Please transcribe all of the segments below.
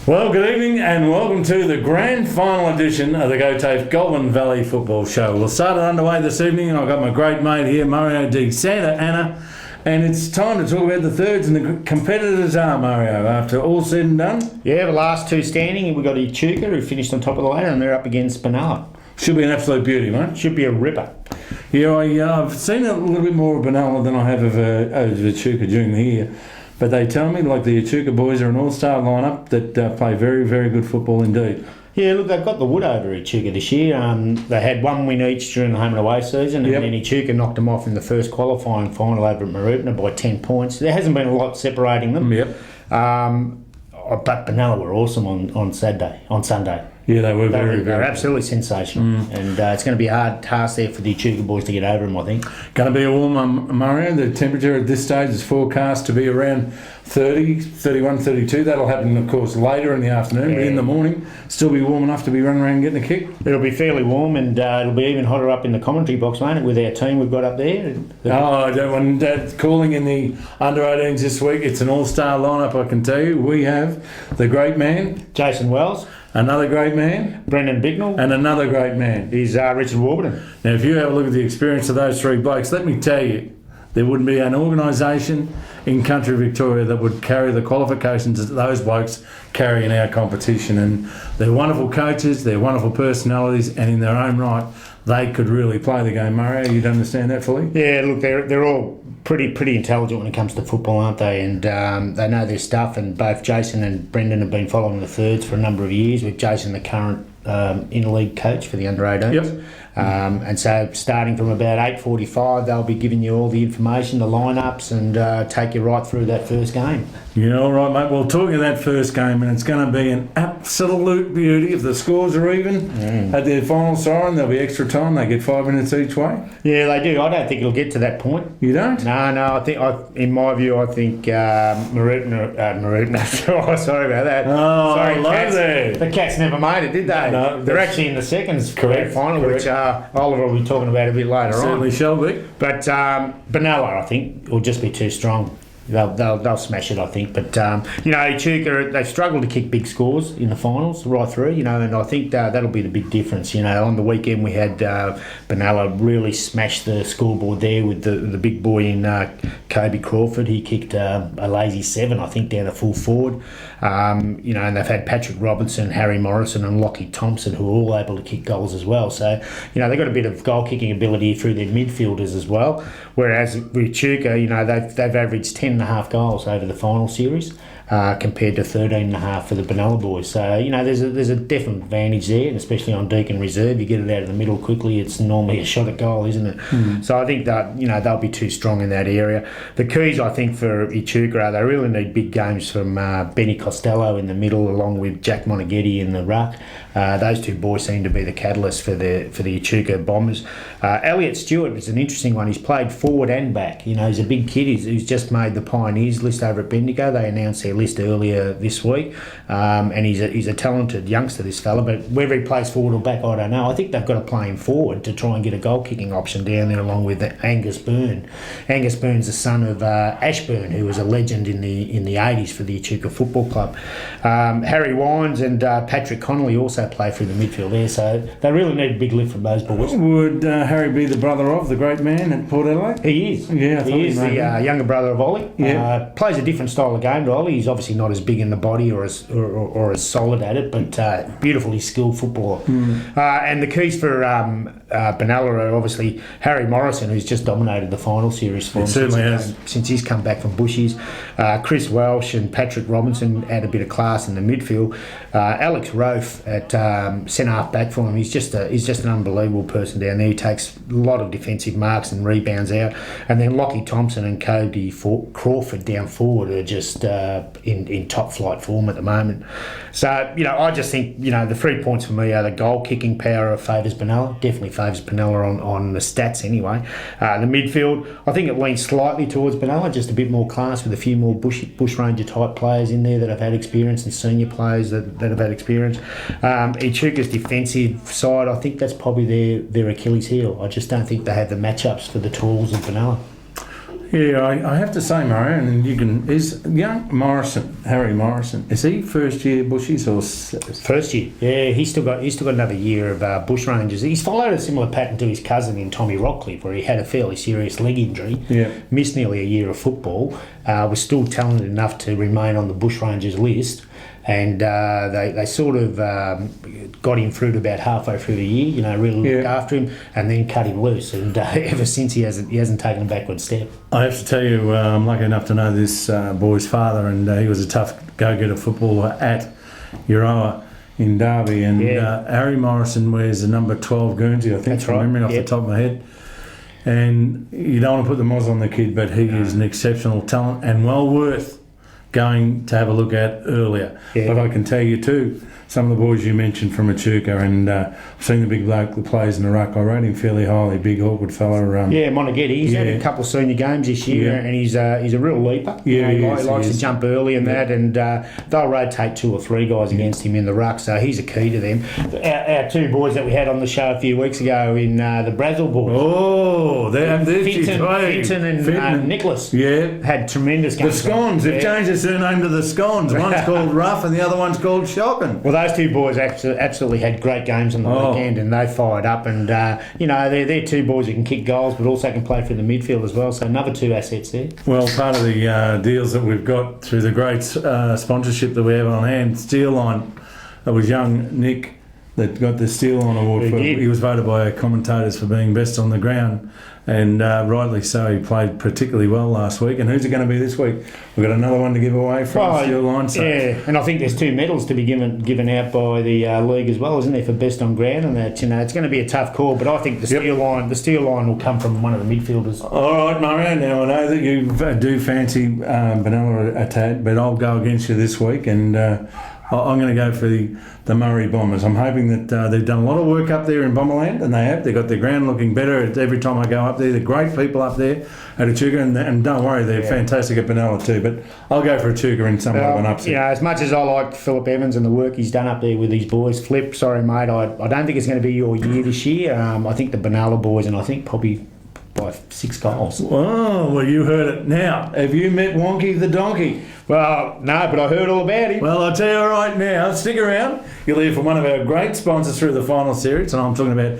Well, good evening and welcome to the grand final edition of the Go Tafe Goulburn Valley Football Show. We'll start it underway this evening. I've got my great mate here, Mario Di Santa Anna, and it's time to talk about the thirds and the competitors are, Mario, after all said and done. Yeah, the last two standing, we've got Echuca who finished on top of the ladder and they're up against Benalla. Should be an absolute beauty, mate. Should be a ripper. Yeah, I've seen a little bit more of Benalla than I have of Echuca during the year. But they tell me, like, the Echuca boys are an all-star lineup that play very, very good football indeed. Yeah, look, they've got the wood over Echuca this year. They had one win each during the home and away season, and then Echuca knocked them off in the first qualifying final over at Marupna by 10 points. There hasn't been a lot separating them. Yep. But Benalla were awesome on Sunday. Yeah, they were very They're absolutely sensational. And it's going to be a hard task there for the Echuca boys to get over them, I think. Going to be a warm, Mario. The temperature at this stage is forecast to be around 30, 31, 32. That'll happen, of course, later in the afternoon. But in the morning, still be warm enough to be running around getting a kick. It'll be fairly warm, and it'll be even hotter up in the commentary box, won't it, with our team we've got up there. Calling in the under-18s this week. It's an all-star lineup, I can tell you. We have the great man, Jason Wells. Another great man, Brendan Bignell. And another great man is Richard Warburton. Now, if you have a look at the experience of those three blokes, let me tell you, there wouldn't be an organisation in country Victoria that would carry the qualifications that those blokes carry in our competition. And they're wonderful coaches, they're wonderful personalities, and in their own right, they could really play the game. Mario, you'd understand that fully? Yeah, look, they're all pretty intelligent when it comes to football, aren't they? And they know their stuff. And both Jason and Brendan have been following the thirds for a number of years, with Jason the current interleague coach for the under-18s. Yep. And so starting from about 8:45, they'll be giving you all the information, the lineups, and take you right through that first game. Yeah, all right, mate. Well, talking of that first game, and it's going to be an absolute beauty. If the scores are even at their final siren, there'll be extra time. They get 5 minutes each way. Yeah, they do. I don't think it'll get to that point. You don't? No. In my view, I think Marupna. Oh, sorry about that. Oh, sorry, Cats. The Cats never made it, did they? No, they're actually in the seconds correct final, correct. which Oliver will be talking about a bit later Certainly on. shall be. But Benalla, I think, will just be too strong. They'll smash it, I think. But Echuca, they've struggled to kick big scores in the finals right through. And I think that'll be the big difference. On the weekend we had Benalla really smash the scoreboard there with the big boy in Kobe Crawford. He kicked a lazy 7, I think, down a full forward. And they've had Patrick Robinson, Harry Morrison, and Lockie Thompson, who are all able to kick goals as well. So they've got a bit of goal kicking ability through their midfielders as well. Whereas with Echuca, they've averaged 10.5 goals over the final series, compared to 13.5 for the Benalla boys. So there's a definite advantage there, and especially on Deakin Reserve, you get it out of the middle quickly. It's normally a shot at goal, isn't it? So I think that they'll be too strong in that area. The keys, I think, for Echuca are they really need big games from Benny Costello in the middle, along with Jack Monaghetti in the ruck. Those two boys seem to be the catalyst for the Echuca Bombers. Elliot Stewart is an interesting one. He's played forward and back. He's a big kid. He's just made the Pioneers list over at Bendigo. They announced their list earlier this week, and he's a talented youngster, this fella. But whether he plays forward or back, I don't know. I think they've got to play him forward to try and get a goal kicking option down there, along with Angus Byrne. Angus Byrne's the son of Ashburn, who was a legend in the 80s for the Echuca Football Club. Harry Wines and Patrick Connolly also play through the midfield there, so they really need a big lift from those boys. Would Harry be the brother of the great man at Port Adelaide? He is. Yeah, he is the younger brother of Ollie. Yeah. Plays a different style of game to Ollie. He's obviously not as big in the body or as solid at it, but beautifully skilled footballer. And the keys for Benalla are obviously Harry Morrison, who's just dominated the final series for him since he's come back from Bushies. Chris Welsh and Patrick Robinson add a bit of class in the midfield. Alex Rofe at centre half back for him. He's just an unbelievable person down there. He takes a lot of defensive marks and rebounds out. And then Lockie Thompson and Cody Crawford down forward are just in top flight form at the moment. So I just think the 3 points for me are the goal kicking power favours Benalla. Definitely favours Benalla on the stats anyway. The midfield, I think it leans slightly towards Benalla, just a bit more class with a few more bushranger type players in there that have had experience, and senior players that have had experience. Echuca's defensive side, I think that's probably their Achilles heel. I just don't think they have the matchups for the tools of Benalla. Yeah, I have to say, Mario, and you can. Is young Morrison, Harry Morrison, is he first year bushies or? First year, yeah. He's still got another year of bush rangers. He's followed a similar pattern to his cousin in Tommy Rockcliffe, where he had a fairly serious leg injury. Yeah. Missed nearly a year of football. Was still talented enough to remain on the bush rangers list. And they sort of got him through to about halfway through the year, really looked after him, and then cut him loose. And ever since he hasn't taken a backward step. I have to tell you, I'm lucky enough to know this boy's father, and he was a tough go-getter footballer at Euroa in Derby. And Harry Morrison wears the number 12 Guernsey, I think, That's from right. memory off the top of my head. And you don't want to put the moz on the kid, but he is an exceptional talent and well worth going to have a look at earlier. Yeah. But I can tell you too, some of the boys you mentioned from Echuca, and I've seen the big bloke that plays in the ruck. I rate him fairly highly, big awkward fella. Monaghetti. He's had a couple of senior games this year, and he's a real leaper. Yeah, he likes to jump early and that, and they'll rotate 2 or 3 guys against him in the ruck, so he's a key to them. Our 2 boys that we had on the show a few weeks ago in the Brazil boys. Oh, Finton and Nicholas. Yeah. Had tremendous games. The Scones. They've changed their surname to the Scones. One's called Rough and the other one's called Shocking. Well, those 2 boys absolutely had great games on the weekend, and they fired up. And they're 2 boys who can kick goals, but also can play for the midfield as well. So another 2 assets there. Well, part of the deals that we've got through the great sponsorship that we have on hand, Steel Line. That was young Nick that got the Steel Line award. He was voted by our commentators for being best on the ground, and rightly so. He played particularly well last week. And who's it going to be this week? We've got another one to give away from Steel Line. So. Yeah, and I think there's 2 medals to be given out by the league as well, isn't there, for best on ground? And that it's going to be a tough call, but I think the Steel Line will come from one of the midfielders. All right, Mario. Now I know that you do fancy Benalla a tad, but I'll go against you this week, and I'm going to go for the Murray Bombers. I'm hoping that they've done a lot of work up there in Bomberland, and they have. They've got their ground looking better every time I go up there. They're great people up there at Echuca, and don't worry, they're fantastic at Benalla too. But I'll go for Echuca in somewhat of an upset. As much as I like Philip Evans and the work he's done up there with these boys, Flip, sorry mate, I don't think it's going to be your year this year. I think the Benalla boys, and I think probably by 6 goals. Oh, well, you heard it. Now, have you met Wonky the Donkey? Well, no, but I heard all about him. Well, I'll tell you right now, stick around. You'll hear from one of our great sponsors through the final series, and I'm talking about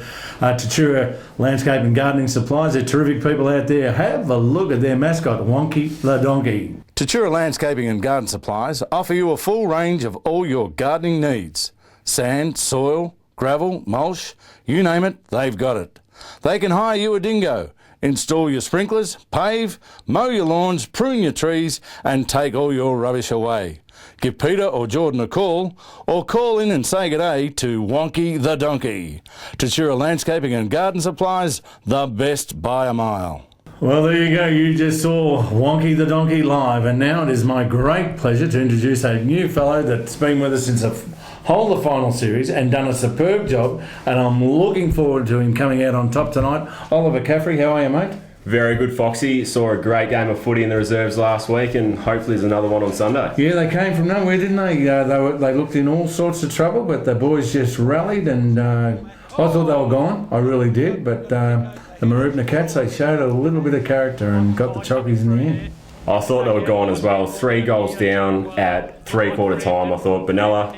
Tatura Landscape and Gardening Supplies. They're terrific people out there. Have a look at their mascot, Wonky the Donkey. Tatura Landscaping and Garden Supplies offer you a full range of all your gardening needs. Sand, soil, gravel, mulch, you name it, they've got it. They can hire you a dingo, install your sprinklers, pave, mow your lawns, prune your trees, and take all your rubbish away. Give Peter or Jordan a call, or call in and say g'day to Wonky the Donkey. Tatura Landscaping and Garden Supplies, the best by a mile. Well, there you go. You just saw Wonky the Donkey live, and now it is my great pleasure to introduce a new fellow that's been with us since the whole of the final series and done a superb job, and I'm looking forward to him coming out on top tonight. Oliver Caffrey, how are you, mate? Very good, Foxy. Saw a great game of footy in the reserves last week, and hopefully there's another one on Sunday. Yeah, they came from nowhere, didn't they? They looked in all sorts of trouble, but the boys just rallied, and I thought they were gone. I really did, but the Marupna Cats, they showed a little bit of character and got the chockies in the end. I thought they were gone as well. 3 goals down at three-quarter time. I thought Benalla,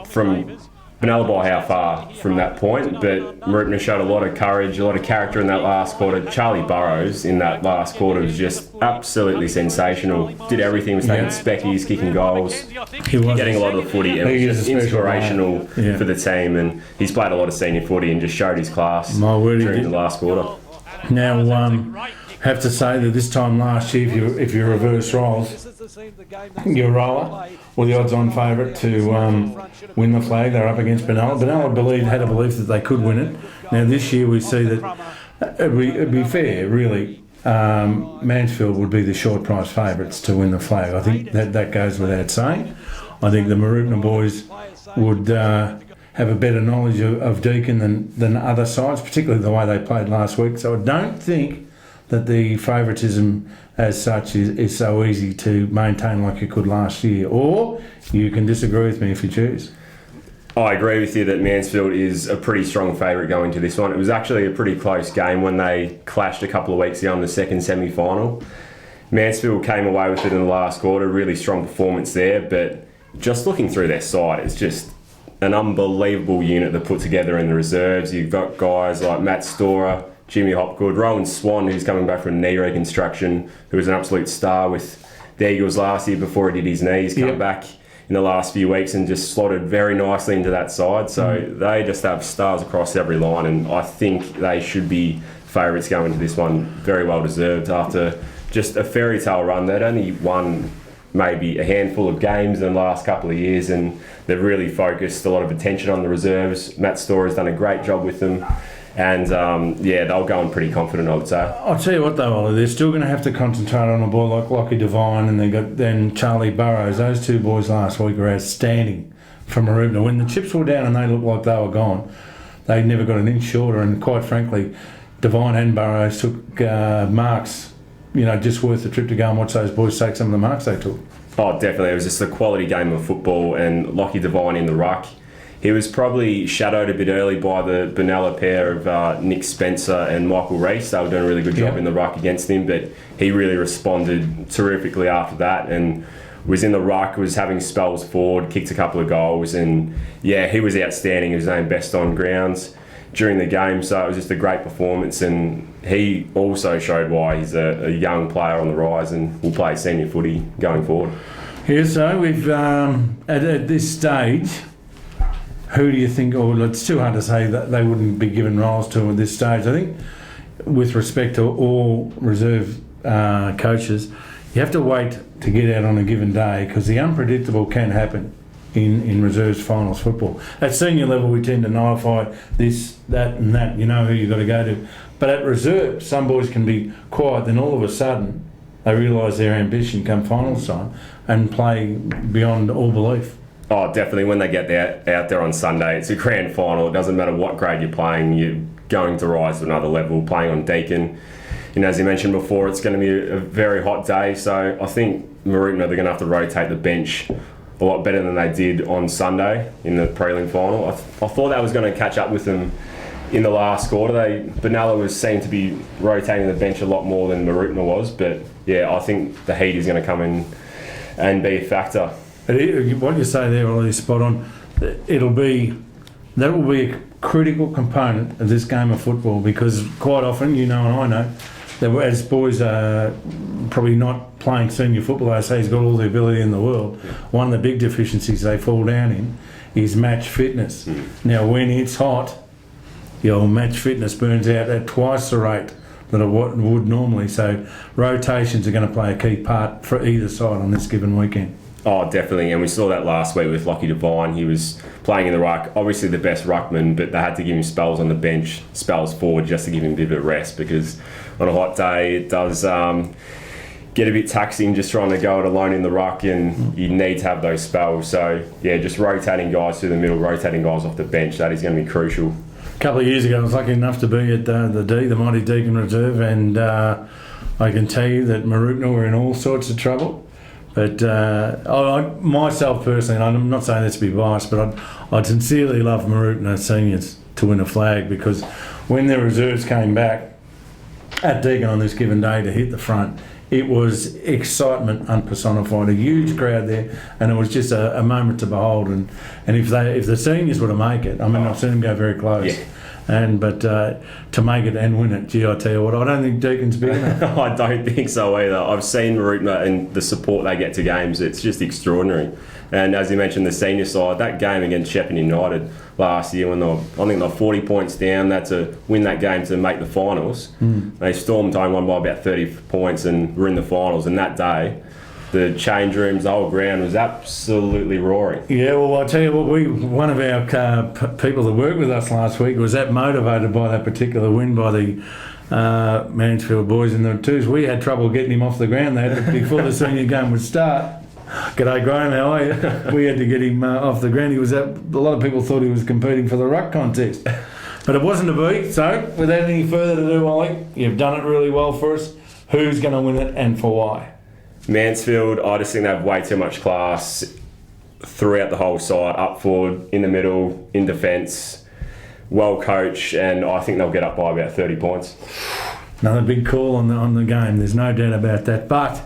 from Benalla by how far from that point, but Marupna showed a lot of courage, a lot of character in that last quarter. Charlie Burrows in that last quarter was just absolutely sensational. Did everything, was taking speckies, kicking goals, He was getting a lot of the footy, and it was just inspirational for the team. And he's played a lot of senior footy and just showed his class during the last quarter. Now, have to say that this time last year, if you reverse roles, Euroa were the odds-on favourite to win the flag. They're up against Benalla. Benalla had a belief that they could win it. Now this year we see that it'd be fair, really. Mansfield would be the short price favourites to win the flag. I think that goes without saying. I think the Marupna boys would have a better knowledge of Deakin than other sides, particularly the way they played last week. So I don't think that the favouritism as such is so easy to maintain like you could last year. Or you can disagree with me if you choose. I agree with you that Mansfield is a pretty strong favourite going to this one. It was actually a pretty close game when they clashed a couple of weeks ago in the second semi-final. Mansfield came away with it in the last quarter, really strong performance there, but just looking through their side, it's just an unbelievable unit they put together in the reserves. You've got guys like Matt Storer, Jimmy Hopgood, Rowan Swan, who's coming back from knee reconstruction, who was an absolute star with the Eagles last year before he did his knees, come back in the last few weeks and just slotted very nicely into that side. So they just have stars across every line, and I think they should be favourites going into this one. Very well deserved after just a fairy tale run. They'd only won maybe a handful of games in the last couple of years, and they've really focused a lot of attention on the reserves. Matt Storer's done a great job with them, and they'll go in pretty confident, I would say. I'll tell you what though, Ollie, they're still going to have to concentrate on a boy like Lockie Devine, and they got then Charlie Burrows. Those two boys last week were outstanding from Maroubna. When the chips were down and they looked like they were gone, they never got an inch shorter, and quite frankly, Devine and Burrows took marks, just worth the trip to go and watch those boys take some of the marks they took. Oh, definitely. It was just a quality game of football, and Lockie Devine in the ruck. He was probably shadowed a bit early by the Benalla pair of Nick Spencer and Michael Reese. They were doing a really good job in the ruck against him, but he really responded terrifically after that and was in the ruck, was having spells forward, kicked a couple of goals, and he was outstanding. He was named best on grounds during the game, so it was just a great performance, and he also showed why he's a young player on the rise and will play senior footy going forward. Yeah, so we've at this stage, who do you think, or it's too hard to say that they wouldn't be given roles to at this stage. I think with respect to all reserve coaches, you have to wait to get out on a given day, because the unpredictable can happen in reserves finals football. At senior level, we tend to nullify this, that and that, you know who you've got to go to. But at reserve, some boys can be quiet, then all of a sudden they realise their ambition come finals time and play beyond all belief. Oh, definitely. When they get out there on Sunday, it's a grand final. It doesn't matter what grade you're playing, you're going to rise to another level, playing on Deakin. As you mentioned before, it's going to be a very hot day, so I think Maroubna, they're going to have to rotate the bench a lot better than they did on Sunday in the prelim final. I thought that was going to catch up with them in the last quarter. Benalla was seen to be rotating the bench a lot more than Maroubna was, but I think the heat is going to come in and be a factor. What you say there, Ollie, is spot on. That will be a critical component of this game of football, because quite often, and I know, that as boys are probably not playing senior football, they say he's got all the ability in the world. One of the big deficiencies they fall down in is match fitness. Now, when it's hot, your match fitness burns out at twice the rate that it would normally. So rotations are going to play a key part for either side on this given weekend. Oh, definitely, and we saw that last week with Lockie Devine. He was playing in the ruck, obviously the best ruckman, but they had to give him spells on the bench, spells forward, just to give him a bit of rest, because on a hot day it does get a bit taxing just trying to go it alone in the ruck, and you need to have those spells. So, just rotating guys through the middle, rotating guys off the bench, that is going to be crucial. A couple of years ago, I was lucky enough to be at the mighty Deakin Reserve, and I can tell you that Maroubna were in all sorts of trouble. But myself personally, and I'm not saying this to be biased, but I'd sincerely love Maroubna seniors to win a flag, because when their reserves came back at Deakin on this given day to hit the front, it was excitement unpersonified. A huge crowd there, and it was just a moment to behold. And if the seniors were to make it, I mean, I've seen them go very close. Yeah. But to make it and win it, gee, I tell you what, I don't think Deakin's big enough. I don't think so either. I've seen Maroubna and the support they get to games. It's just extraordinary. And as you mentioned, the senior side, that game against Shepparton United last year, when I think they're 40 points down, they had to win that game to make the finals. They stormed home, won by about 30 points, and were in the finals. And that day, the change rooms, the whole ground was absolutely roaring. Yeah, well, I'll tell you what, one of our people that worked with us last week was that motivated by that particular win by the Mansfield boys in the twos. We had trouble getting him off the ground there before the senior game would start. G'day, Graham, how are you? We had to get him off the ground. A lot of people thought he was competing for the ruck contest. But it wasn't to be, so without any further to do, Ollie, you've done it really well for us. Who's going to win it and for why? Mansfield, I just think they have way too much class throughout the whole side, up forward, in the middle, in defence, well coached, and I think they'll get up by about 30 points. Another big call on the game. There's no doubt about that. But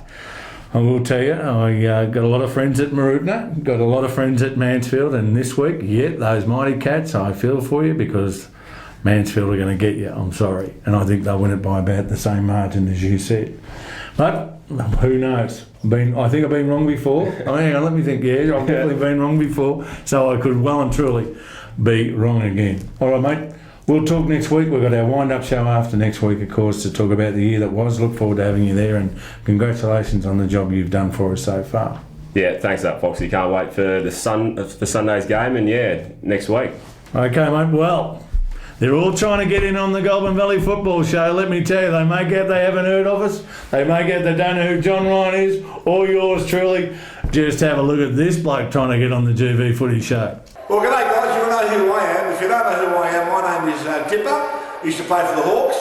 I will tell you, I got a lot of friends at Marutna, got a lot of friends at Mansfield, and this week, those Mighty Cats, I feel for you because Mansfield are going to get you. I'm sorry, and I think they'll win it by about the same margin as you said. But who knows? I think I've been wrong before. Hang on, let me think. Yeah, I've definitely been wrong before, so I could well and truly be wrong again. All right, mate. We'll talk next week. We've got our wind-up show after next week, of course, to talk about the year that was. Look forward to having you there, and congratulations on the job you've done for us so far. Yeah, thanks for that, Foxy. Can't wait for the Sunday's game, and next week. Okay, mate. Well, they're all trying to get in on the Goulburn Valley Football Show. Let me tell you, they make out they haven't heard of us. They make out they don't know who John Ryan is, or yours truly. Just have a look at this bloke trying to get on the GV Footy Show. Well, g'day guys, you know who I am. If you don't know who I am, my name is Tipper. I used to play for the Hawks.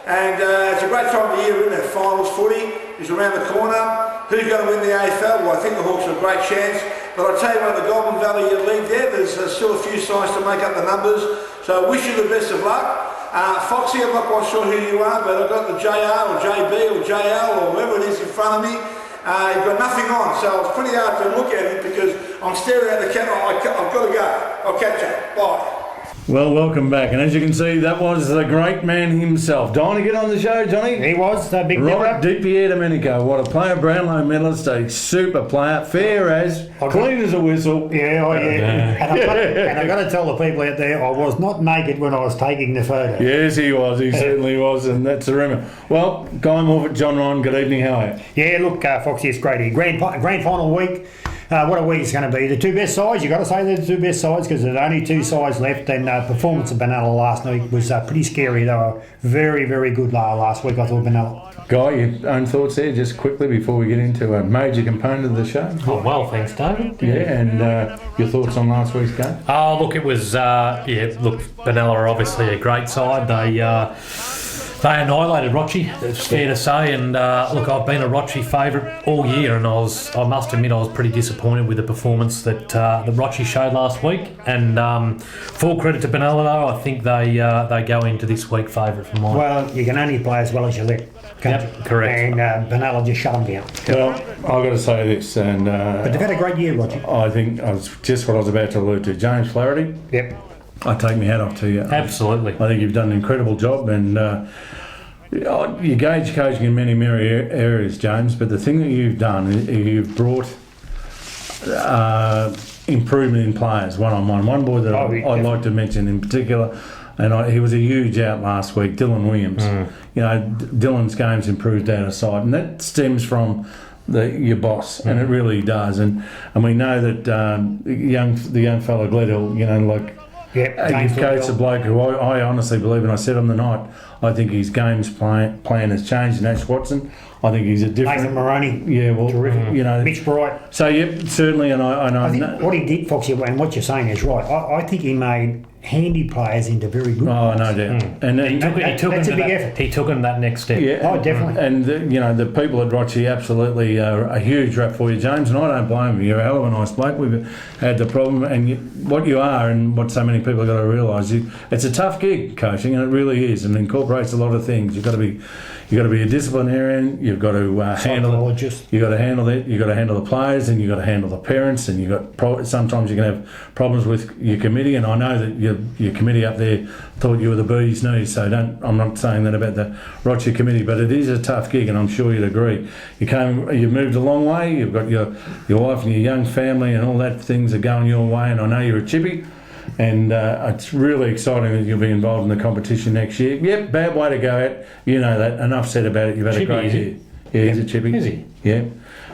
And it's a great time of the year, isn't it? Finals footy is around the corner. Who's going to win the AFL? Well, I think the Hawks are a great chance. But I'll tell you what, the Goulburn Valley League there's still a few sides to make up the numbers. So I wish you the best of luck. Foxy, I'm not quite sure who you are, but I've got the JR or JB or JL or whoever it is in front of me. You've got nothing on, so it's pretty hard to look at it because I'm staring at the camera. I've got to go. I'll catch you. Bye. Well, welcome back. And as you can see, that was the great man himself. Dying to get on the show, Johnny? He was, the big Robert DiPier Domenico. What a player, Brownlow medalist, a super player, fair as, clean as a whistle. Yeah, and I've got to tell the people out there, I was not naked when I was taking the photo. Yes, he was. He certainly was, and that's the rumour. Well, Guy Morfitt, John Ryan, good evening. How are you? Yeah, look, Foxy, it's great here. Grand final week. What a week it's going to be. The two best sides, you've got to say they're the two best sides because there's only two sides left, and performance of Benalla last week was pretty scary. They were very, very good last week, I thought, Benalla. Guy, your own thoughts there, just quickly before we get into a major component of the show? Oh, well, thanks, David. Yeah, and your thoughts on last week's game? Oh, look, it was, Benalla are obviously a great side. They annihilated Rochi, it's fair to say, and look, I've been a Rochi favourite all year, and I must admit I was pretty disappointed with the performance that Rochi showed last week. And full credit to Benalla, though, I think they go into this week favourite for mine. Well, you can only play as well as you let. Yep, correct. And Benalla just shut them down. Well, I've got to say this, and but they've had a great year, Rochi. I think just what I was about to allude to. James Flaherty. Yep. I take my hat off to you. Absolutely. I think you've done an incredible job, and you gauge coaching in many areas, James, but the thing that you've done is you've brought improvement in players one-on-one. One boy that I'd like to mention in particular, and he was a huge out last week, Dylan Williams. You know, Dylan's game's improved out of sight, and that stems from your boss, and it really does. And we know that the young fella Gledhill, you know, like. Yeah, you've coached a bloke who I honestly believe, and I said on the night, I think his game's plan has changed. And Ash Watson, I think he's a different. Nathan Moroney, yeah, well, terrific. You know, Mitch Bright. So yep, certainly, and I think what he did, Foxy, and what you're saying is right. I think he made handy players into very good players. No doubt. And that's a big effort. He took him that next step. Yeah, definitely. And the people at Rochi absolutely are a huge rap for you, James. And I don't blame you. You're a hell of a nice bloke. We've had the problem, and what you are, and what so many people have got to realise, it's a tough gig coaching, and it really is, and incorporates a lot of things. You've got to be a disciplinarian. You've got to handle it. You've got to handle it. You've got to handle the players, and you've got to handle the parents, and sometimes you can have problems with your committee. And I know that your committee up there thought you were the bee's knees. So I'm not saying that about the Rochi committee, but it is a tough gig, and I'm sure you'd agree. You've moved a long way. You've got your wife and your young family, and all that things are going your way. And I know you're a chippy. And it's really exciting that you'll be involved in the competition next year. Yep, bad way to go out. You know that. Enough said about it. You've had Chippy, a great year. Yeah, he's a chippy. Is he? Yeah.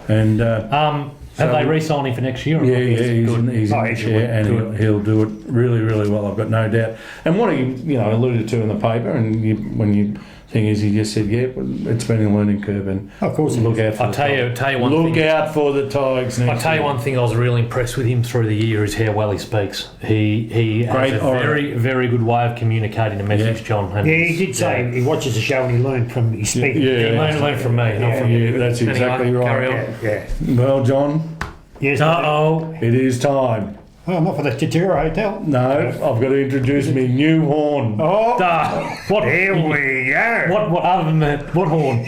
And have they re-signed him for next year? Yeah, he's in next year, and he'll do it really, really well. I've got no doubt. And what he alluded to in the paper, and when you. Thing is, he just said, "Yeah, it's been a learning curve, and of course, look out for I'll tell you one thing. Look out for the Tigers next year." I'll tell you one thing I was really impressed with him through the year is how well he speaks. He has a very, very good way of communicating a message, John. And he did say he watches the show and he learned from his speaking. He learned from me, not from you. That's exactly right. Carry on. Yeah. Well, John, Yes. Uh-oh. It is time. Oh, not for the Tatura Hotel. No, I've got to introduce me new horn. Oh, What? here we go. What other than that? What horn?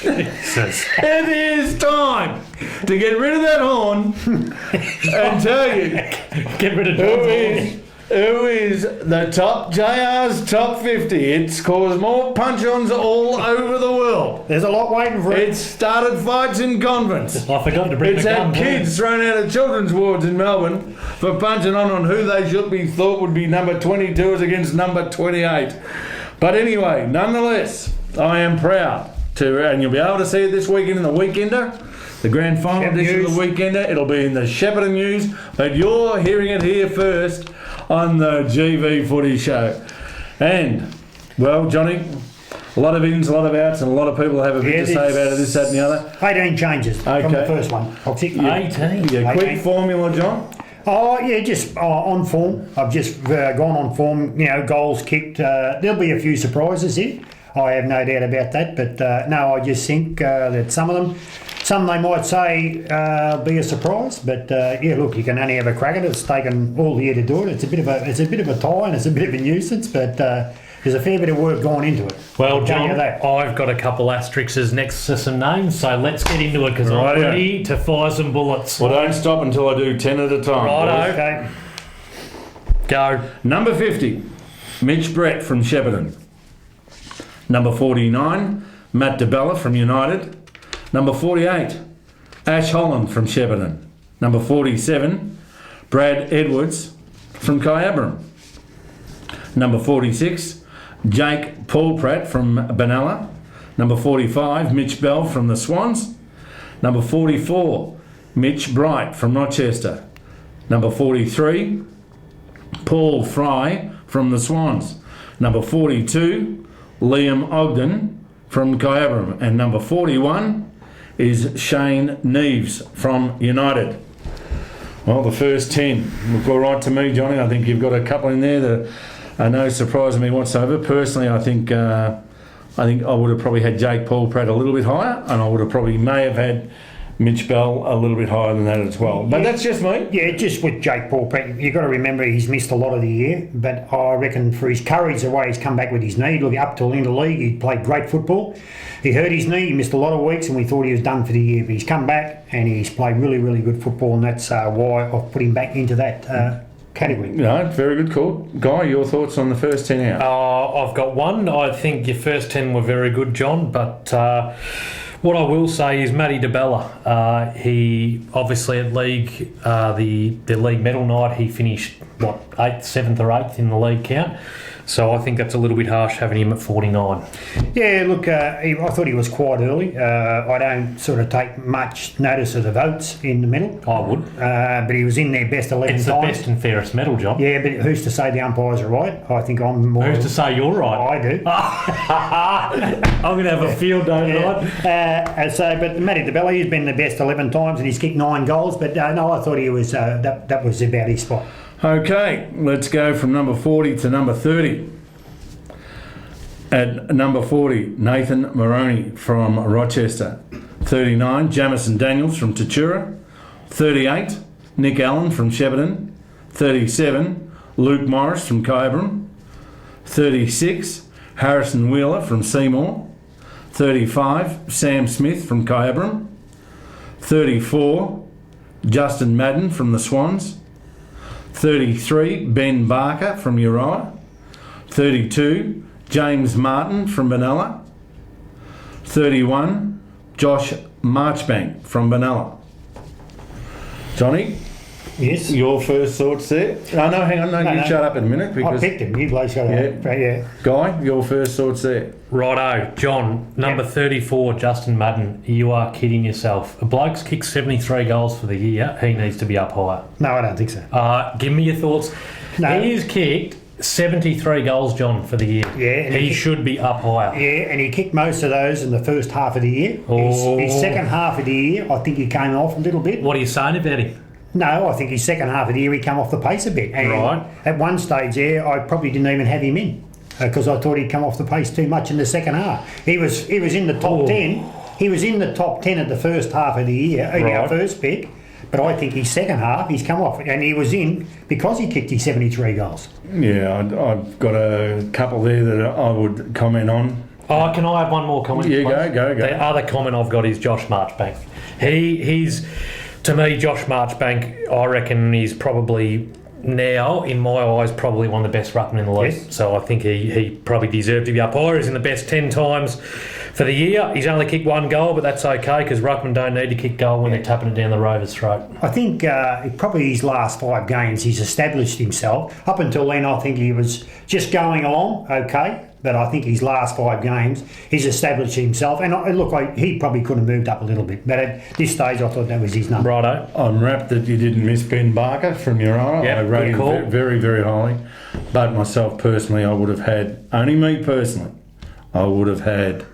Jesus. It is time to get rid of that horn and tell you Get rid of who is the top JR's top 50. It's caused more punch-ons all over the world. There's a lot waiting for it. It's started fights in convents. I forgot to bring It's the had gun. kids thrown out of children's wards in Melbourne for punching on who they should be thought would be number 22 against number 28. But anyway, nonetheless, I am proud to, and you'll be able to see it this weekend in the Weekender, the grand final Shepparton edition of the Weekender. It'll be in the Shepparton News, but you're hearing it here first on the GV Footy Show. And, well, Johnny, a lot of ins, a lot of outs, and a lot of people have a bit to say about it, this, that, and the other. 18 changes from the Okay. first one. I'll tick 18. Your quick 18. formula, John. Oh, yeah, just on form. I've just gone on form, goals kicked. There'll be a few surprises here. I have no doubt about that. But no, I just think that some they might say be a surprise. But yeah, look, you can only have a crack at it. It's taken all year to do it. It's a bit of a tie and it's a bit of a nuisance. But there's a fair bit of work going into it. Well, I'll tell you John, that. I've got a couple asterisks next to some names, so let's get into it because I'm Rightio. ready to fire some bullets. Well, don't stop until I do 10 at a time. Righto. Okay. Go. Number 50, Mitch Brett from Shepparton. Number 49, Matt DeBella from United. Number 48, Ash Holland from Shepparton. Number 47, Brad Edwards from Kyabram. Number 46, Jake Paul Pratt from Benalla. Number 45, Mitch Bell from the Swans. Number 44, Mitch Bright from Rochester. Number 43, Paul Fry from the Swans. Number 42, Liam Ogden from Kyabram. And number 41 is Shane Neves from United. Well, the first 10 look all right to me, Johnny. I think you've got a couple in there that are no surprise to me whatsoever. Personally, I think I would have probably had Jake Paul Pratt a little bit higher, and I would have probably may have had Mitch Bell a little bit higher than that as well. But that's just me. Yeah, just with Jake Paul Pratt, you've got to remember he's missed a lot of the year, but I reckon for his courage, the way he's come back with his knee, look, up till the end of the league, he played great football. He hurt his knee, he missed a lot of weeks, and we thought he was done for the year, but he's come back and he's played really, really good football, and that's why I've put him back into that category. No, very good call. Guy, your thoughts on the first 10 out? I've got one. I think your first 10 were very good, John, but what I will say is Matty DeBella. He obviously at league, the league medal night, he finished, 7th or 8th in the league count. So I think that's a little bit harsh having him at 49. Yeah, look, I thought he was quite early. I don't sort of take much notice of the votes in the medal. I would. But he was in their best 11 It's the times. best and fairest medal, John. Yeah, but who's to say the umpires are right? I think I'm more... Who's to say you're right? I do. I'm going to have a field day tonight. But Matty DeBella, he's been the best 11 times and he's kicked 9 goals. But no, I thought he was that was about his spot. Okay, let's go from number 40 to number 30. At number 40, Nathan Moroney from Rochester. 39, Jamison Daniels from Tatura. 38, Nick Allen from Shepparton. 37, Luke Morris from Kyabram. 36, Harrison Wheeler from Seymour. 35, Sam Smith from Kyabram. 34, Justin Madden from the Swans. 33, Ben Barker from Uriah. 32, James Martin from Benalla. 31, Josh Marchbank from Benalla. Johnny, Yes. your first thoughts there? Oh, no, hang on, no, you no. shut up in a minute I because... picked him. You blokes got yeah. Guy, your first thoughts there? Righto, John, number 34, Justin Madden. You are kidding yourself. A bloke's kicked 73 goals for the year. He needs to be up higher. No, I don't think so. Give me your thoughts. No. He's kicked 73 goals, John, for the year. Yeah, and he he- should be up higher. Yeah, and he kicked most of those in the first half of the year. Oh. His second half of the year, I think he came off a little bit. What are you saying about him? No, I think his second half of the year he came off the pace a bit. And Right. at one stage there, I probably didn't even have him in. because I thought he'd come off the pace too much in the second half. He was in the top 10. He was in the top 10 at the first half of the year, in our first pick. But I think his second half, he's come off, and he was in because he kicked his 73 goals. Yeah, I've got a couple there that I would comment on. Oh, can I have one more comment? Yeah, please? go. The other comment I've got is Josh Marchbank. He's, to me, Josh Marchbank, I reckon he's probably now, in my eyes, probably one of the best ruckmen in the league. Yes. So I think he probably deserved to be up higher. He's in the best 10 times for the year. He's only kicked one goal, but that's okay because ruckmen don't need to kick goal when they're tapping it down the Rovers' throat. I think probably his last 5 games, he's established himself. Up until then, I think he was just going along okay. But I think his last 5 games, he's established himself. And he probably could have moved up a little bit. But at this stage, I thought that was his number. Righto. I'm rapt that you didn't miss Ben Barker from Uriah. Yep, I rate good call. him very, very highly. But myself personally, I would have had, only me personally, I would have had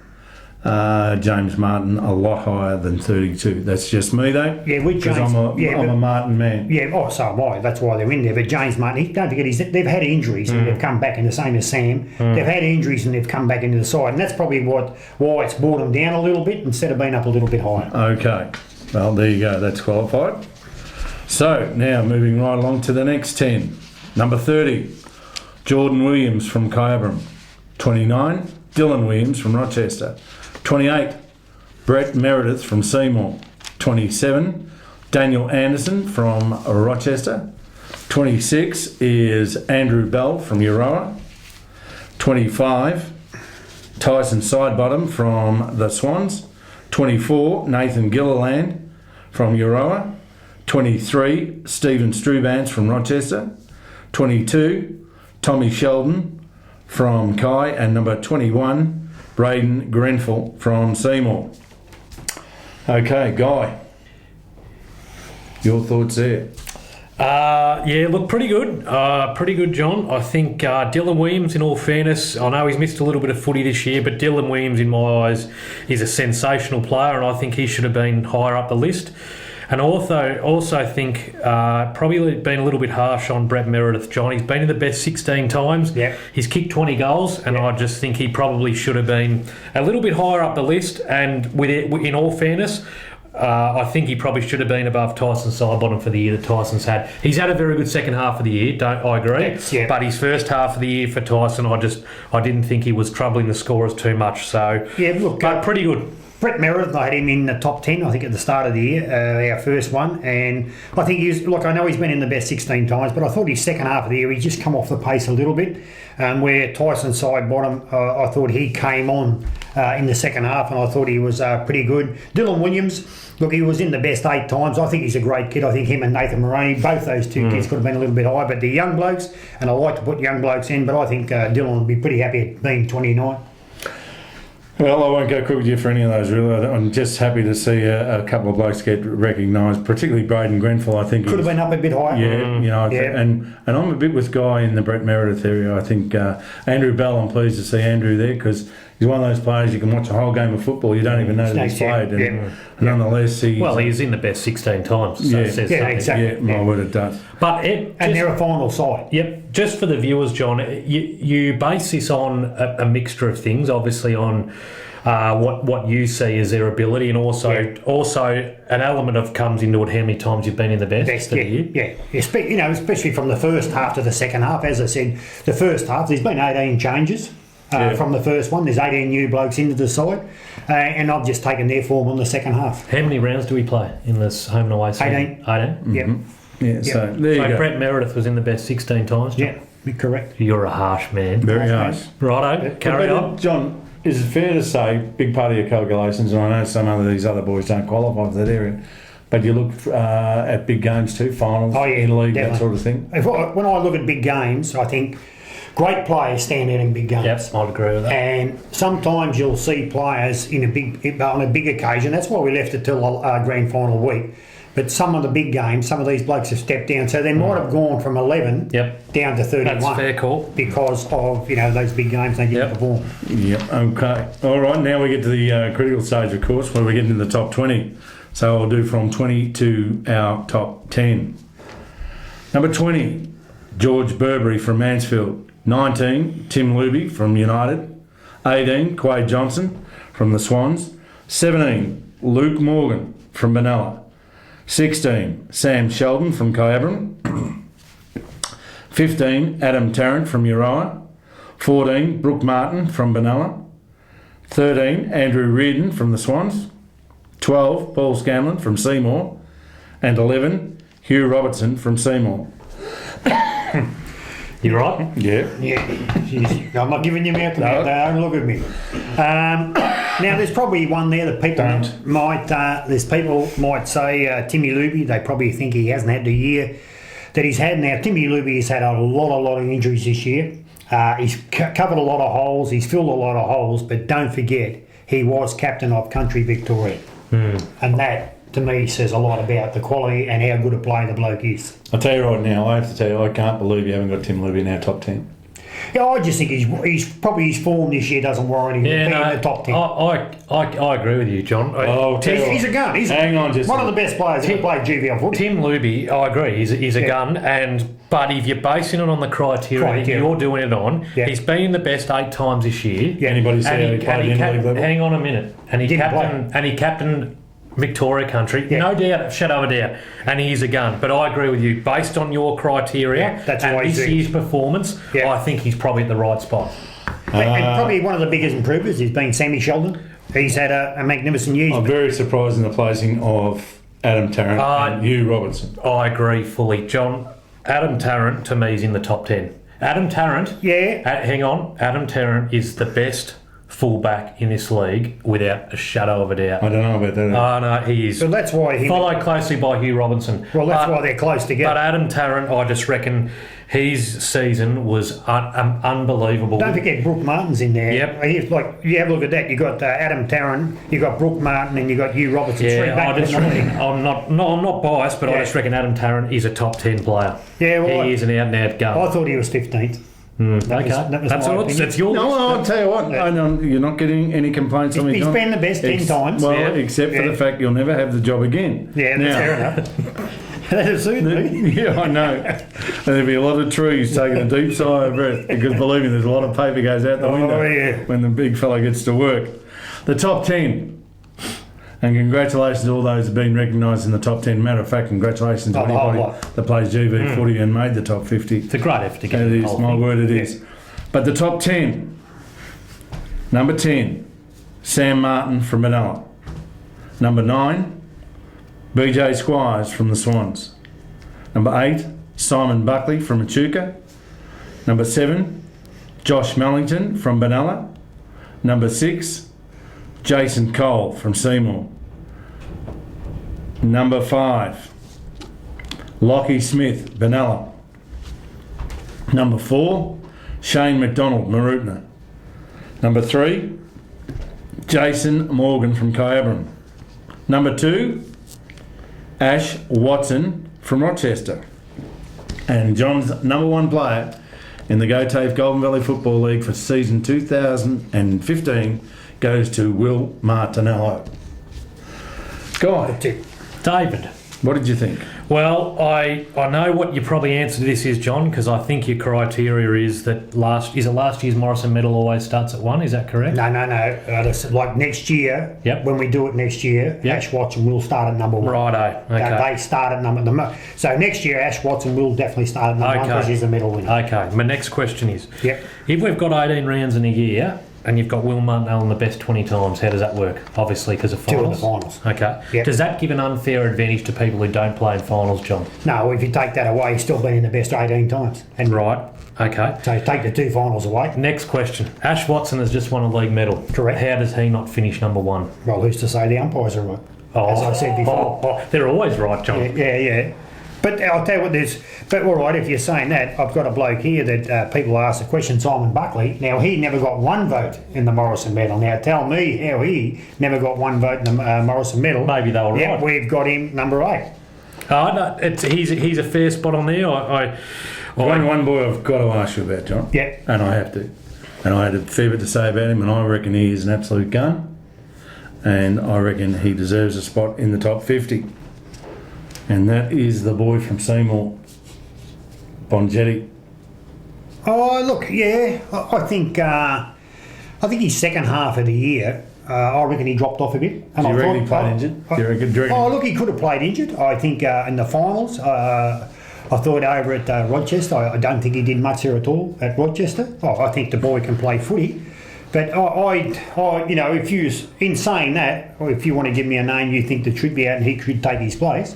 James Martin a lot higher than 32. That's just me though. Yeah, with because James. I'm a Martin man. Yeah, so am I. That's why they're in there. But James Martin, don't forget, they've had injuries and they've come back in the same as Sam. They've had injuries and they've come back into the side. And that's probably why it's brought them down a little bit instead of being up a little bit higher. Okay. Well, there you go. That's qualified. So, now moving right along to the next 10. Number 30, Jordan Williams from Kyabram. 29, Dylan Williams from Rochester. 28, Brett Meredith from Seymour. 27, Daniel Anderson from Rochester. 26 is Andrew Bell from Euroa. 25, Tyson Sidebottom from the Swans. 24, Nathan Gilliland from Euroa. 23, Stephen Strubans from Rochester. 22, Tommy Sheldon from Kai. And number 21, Braden Grenfell from Seymour. Okay, Guy, your thoughts there? Yeah, look, pretty good. Pretty good, John. I think Dylan Williams, in all fairness, I know he's missed a little bit of footy this year, but Dylan Williams, in my eyes, is a sensational player, and I think he should have been higher up the list. And also think probably been a little bit harsh on Brett Meredith, John. He's been in the best 16 times. Yeah. He's kicked 20 goals, and I just think he probably should have been a little bit higher up the list. And in all fairness, I think he probably should have been above Tyson Sidebottom for the year that Tyson's had. He's had a very good second half of the year, I agree. Yes, yeah. But his first half of the year for Tyson, I didn't think he was troubling the scorers too much. So Yeah, look, but pretty good. Brett Meredith, I had him in the top 10, I think, at the start of the year, our first one. And I think I know he's been in the best 16 times, but I thought his second half of the year, he just come off the pace a little bit. Where Tyson Sidebottom, I thought he came on in the second half, and I thought he was pretty good. Dylan Williams, look, he was in the best 8 times. I think he's a great kid. I think him and Nathan Moroney, both those two kids could have been a little bit higher. But the young blokes, and I like to put young blokes in, but I think Dylan would be pretty happy at being 29. Well, I won't go quick with you for any of those, really. I'm just happy to see a couple of blokes get recognised, particularly Braden Grenfell. I think could have been up a bit higher. Yeah, and I'm a bit with Guy in the Brett Meredith area. I think Andrew Bell, I'm pleased to see Andrew there because he's one of those players you can watch a whole game of football, you don't even know that he's played. And nonetheless, he's in the best 16 times. So it says something. Exactly. Yeah, my word, it does. But and they're a final side. Yep. Just for the viewers, John, you base this on a mixture of things. Obviously, on what you see as their ability, and also an element of comes into it how many times you've been in the best for the year. Yeah. Especially from the first half to the second half. As I said, the first half there's been 18 changes. From the first one, there's 18 new blokes into the side, and I've just taken their form on the second half. How many rounds do we play in this home and away season? 18. 18? Mm-hmm. Yep. Yeah, so there you go. Brett Meredith was in the best 16 times, John? Yeah, correct. You're a harsh man. Very harsh. Righto, carry on. John, is it fair to say, big part of your calculations, and I know some of these other boys don't qualify for that area, but you look at big games too, finals, interleague, that sort of thing? When I look at big games, I think great players stand out in big games. Yep, I'd agree with that. And sometimes you'll see players on a big occasion. That's why we left it till grand final week. But some of the big games, some of these blokes have stepped down. So they might have gone from 11 down to 31. That's fair call. Because of, those big games they didn't perform. Yep, okay. All right, now we get to the critical stage, of course, where we get into the top 20. So I'll do from 20 to our top 10. Number 20, George Burberry from Mansfield. 19, Tim Luby from United. 18, Quade Johnson from the Swans. 17, Luke Morgan from Benalla. 16, Sam Sheldon from Kyabram. 15, Adam Tarrant from Uriah. 14, Brooke Martin from Benalla. 13, Andrew Reardon from the Swans. 12, Paul Scanlon from Seymour. And 11, Hugh Robertson from Seymour. You right? Yeah. Yeah, jeez. I'm not giving you mouth to mouth. Don't look at me. Now, there's probably one there that people might say Timmy Luby. They probably think he hasn't had the year that he's had. Now, Timmy Luby has had a lot of injuries this year. He's covered a lot of holes. He's filled a lot of holes. But don't forget, he was captain of Country Victoria, and that, to me, says a lot about the quality and how good a player the bloke is. I'll tell you right now, I have to tell you, I can't believe you haven't got Tim Luby in our top 10. Yeah, I just think he's probably his form this year doesn't warrant him being in the top 10. I agree with you, John. He's a gun. Hang on just one of the best players ever played GVL footy. Tim Luby, I agree, he's a gun, but if you're basing it on the criteria you're doing it on, he's been the best 8 times this year. Yeah. Anybody say he played in the league level? Hang on a minute. And he captained Victoria Country, no doubt, shadow of a doubt, and he's a gun. But I agree with you, based on your criteria and this year's performance, I think he's probably at the right spot. And probably one of the biggest improvers has been Sammy Sheldon. He's had a magnificent year. I'm very surprised in the placing of Adam Tarrant and Hugh Robertson. I agree fully, John. Adam Tarrant to me is in the top 10. Adam Tarrant, Adam Tarrant is the best fullback in this league without a shadow of a doubt. I don't know about that. Oh no, he is. So that's why followed closely by Hugh Robinson. Well, that's why they're close together. But Adam Tarrant, I just reckon his season was unbelievable. Don't forget Brooke Martin's in there. Yep. Like, you have a look at that. You got Adam Tarrant, you got Brooke Martin, and you got Hugh Robertson. I'm not biased, but I just reckon Adam Tarrant is a top 10 player. Yeah, well, he is an out-and-out gun. I thought he was 15th. That's all. It's yours. No, I'll tell you what. I know you're not getting any complaints on me. He's been the best 10 times. Well, except for the fact you'll never have the job again. Yeah, that's fair enough. That'll suit me. Yeah, I know. And there'll be a lot of trees taking a deep sigh of breath because, believe me, there's a lot of paper goes out the window when the big fella gets to work. The top 10. And congratulations to all those who've been recognised in the top 10. Matter of fact, congratulations to anybody that plays GV footy and made the top 50. It's a great effort to get it is, my word, it is. But the top 10. Number 10, Sam Martin from Benalla. Number 9, BJ Squires from the Swans. Number 8, Simon Buckley from Echuca. Number 7, Josh Mellington from Benalla. Number 6, Jason Cole from Seymour. Number 5, Lockie Smith, Benalla. Number 4, Shane McDonald, Marutna. Number 3, Jason Morgan from Kyabram. Number 2, Ash Watson from Rochester. And John's number 1 player in the Go TAFE Golden Valley Football League for season 2015 goes to Will Martinello. Guy, David, what did you think? Well, I know what your probably answer to this is, John, because I think your criteria is that last year's Morrison Medal always starts at 1. Is that correct? No. Like next year, when we do it next year, Ash Watson will start at number 1. Righto. Okay. They start at number. So next year, Ash Watson will definitely start at number 1 because he's a medal winner. Okay. My next question is, if we've got 18 rounds in a year, and you've got Will Martinell in the best 20 times, how does that work? Obviously, because of finals. 2 of the finals. Okay. Yep. Does that give an unfair advantage to people who don't play in finals, John? No, if you take that away, he's still been in the best 18 times. And right. Okay. So take the 2 finals away. Next question. Ash Watson has just won a league medal. Correct. How does he not finish number 1? Well, who's to say the umpires are right? As I said before. They're always right, John. Yeah. But I'll tell you what, but all right, if you're saying that, I've got a bloke here that people ask the question, Simon Buckley. Now, he never got 1 vote in the Morrison Medal. Now, tell me how he never got 1 vote in the Morrison Medal. Maybe they were right. Yeah, we've got him number 8. No, he's a fair spot on there. One boy I've got to ask you about, John. Yeah. And I have to. And I had a fair bit to say about him, and I reckon he is an absolute gun. And I reckon he deserves a spot in the top 50. And that is the boy from Seymour, Bonjetti. Oh, look, yeah, I think his second half of the year, I reckon he dropped off a bit. Do you reckon he played injured? Do you reckon? Oh, look, he could have played injured. I think in the finals, I thought over at Rochester, I don't think he did much there at all at Rochester. Oh, I think the boy can play footy. But you know, if you, in saying that, or if you want to give me a name you think that should be out and he could take his place,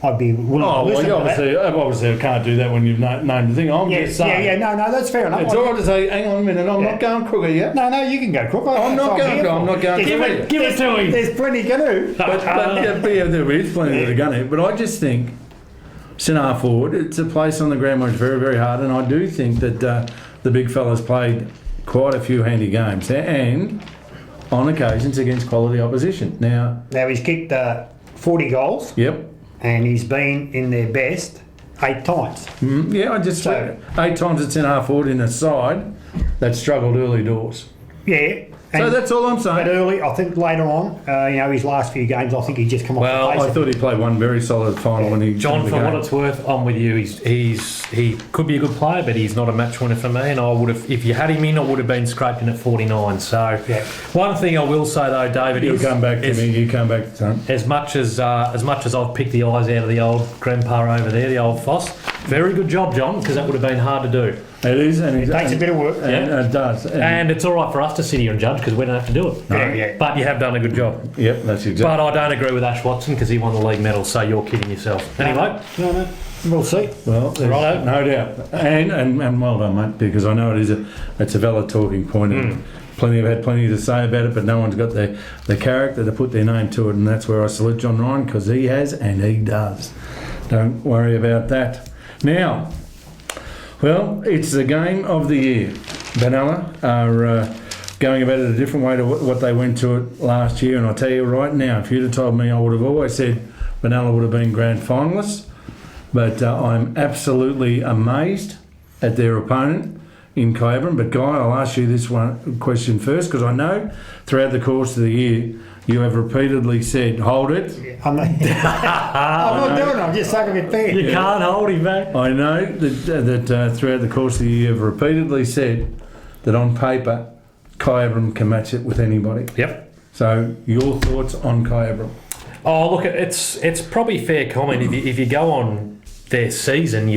I'd be willing to listen to that. Obviously I can't do that when you've named the thing. I'm just saying. No, that's fair enough. It's all right to say, hang on a minute, I'm not going crooker yet. No, you can go crook. I'm not going crooker. Give it to him. There's plenty to do. There is plenty to go. But I just think centre forward, it's a place on the ground where it's very, very hard, and I do think that the big fella's played quite a few handy games and on occasions against quality opposition. Now he's kicked 40 goals. Yep. And he's been in their best 8 times. I just say 8 times at centre forward in a side that struggled early doors. Yeah. So that's all I'm saying. But early, I think later on, his last few games, I think he just come off the pace. I thought he played one very solid final when he... John, for what it's worth, I'm with you. He could be a good player, but he's not a match winner for me. And I would have, if you had him in, I would have been scraping at 49. So one thing I will say though, David, You come back to Tom. As much as I've picked the eyes out of the old grandpa over there, the old Foss. Very good job, John, because that would have been hard to do. It is, and it takes a bit of work. And it does. And it's all right for us to sit here and judge because we don't have to do it. No. But you have done a good job. Yep, that's exactly. But I don't agree with Ash Watson because he won the league medal, so you're kidding yourself. Anyway. No. We'll see. Well, Righto. No doubt. And well done, mate, because I know it's a valid talking point. And have had plenty to say about it, but no one's got the character to put their name to it, and that's where I salute John Ryan, because he has and he does. Don't worry about that. Now, well, it's the game of the year. Benalla are going about it a different way to what they went to it last year, and I'll tell you right now, if you'd have told me, I would have always said Benalla would have been grand finalists, but I'm absolutely amazed at their opponent in Kyabram. But Guy, I'll ask you this one question first, because I know throughout the course of the year you have repeatedly said, hold it. I'm not doing it, I'm just sucking it fair. You can't hold him, mate. I know that throughout the course of the year you've repeatedly said that on paper Kyabram can match it with anybody. Yep. So your thoughts on Kyabram? Oh, look, it's probably fair comment. If you go on their season,